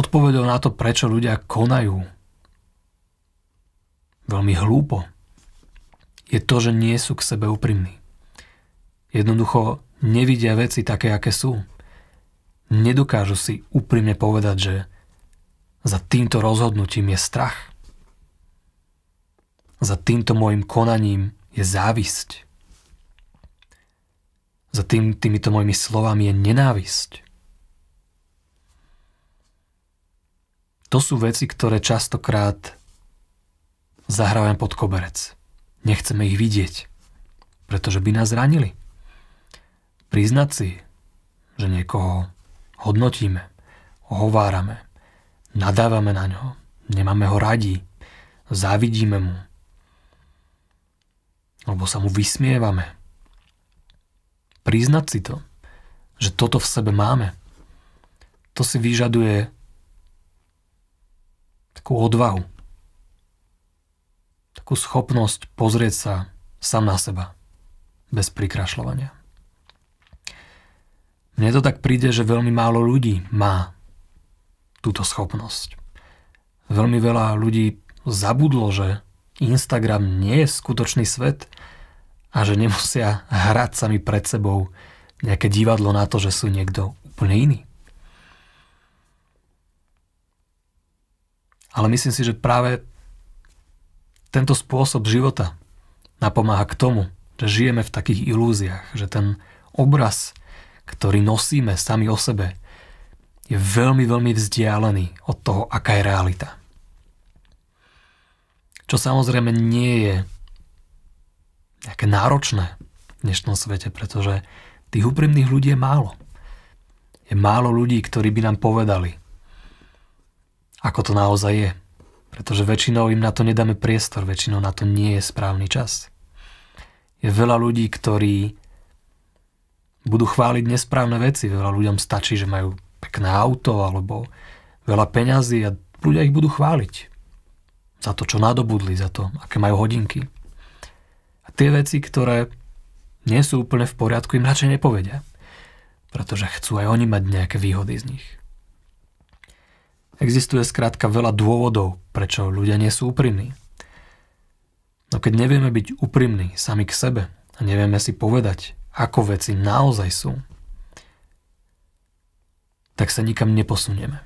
Odpoveďou na to, prečo ľudia konajú veľmi hlúpo, je to, že nie sú k sebe úprimní. Jednoducho nevidia veci také, aké sú. Nedokážu si úprimne povedať, že za týmto rozhodnutím je strach. Za týmto môjim konaním je závisť. Za týmito mojimi slovami je nenávisť. To sú veci, ktoré častokrát zahrávame pod koberec. Nechceme ich vidieť, pretože by nás zranili. Priznať si, že niekoho hodnotíme, ohovárame, nadávame na ňo, nemáme ho radi, závidíme mu, alebo sa mu vysmievame. Priznať si to, že toto v sebe máme, to si vyžaduje takú odvahu, takú schopnosť pozrieť sa sám na seba, bez prikrašľovania. Mne to tak príde, že veľmi málo ľudí má túto schopnosť. Veľmi veľa ľudí zabudlo, že Instagram nie je skutočný svet a že nemusia hrať sami pred sebou nejaké divadlo na to, že sú niekto úplne iný. Ale myslím si, že práve tento spôsob života napomáha k tomu, že žijeme v takých ilúziách, že ten obraz, ktorý nosíme sami o sebe, je veľmi, veľmi vzdialený od toho, aká je realita. Čo samozrejme nie je nejaké náročné v dnešnom svete, pretože tých úprimných ľudí je málo. Je málo ľudí, ktorí by nám povedali, ako to naozaj je. Pretože väčšinou im na to nedáme priestor, väčšinou na to nie je správny čas. Je veľa ľudí, ktorí budú chváliť nesprávne veci. Veľa ľuďom stačí, že majú pekné auto alebo veľa peňazí a ľudia ich budú chváliť za to, čo nadobudli, za to, aké majú hodinky. A tie veci, ktoré nie sú úplne v poriadku, im radšej nepovedia. Pretože chcú aj oni mať nejaké výhody z nich. Existuje skrátka veľa dôvodov, prečo ľudia nie sú úprimní. No keď nevieme byť úprimní sami k sebe a nevieme si povedať, ako veci naozaj sú, tak sa nikam neposunieme.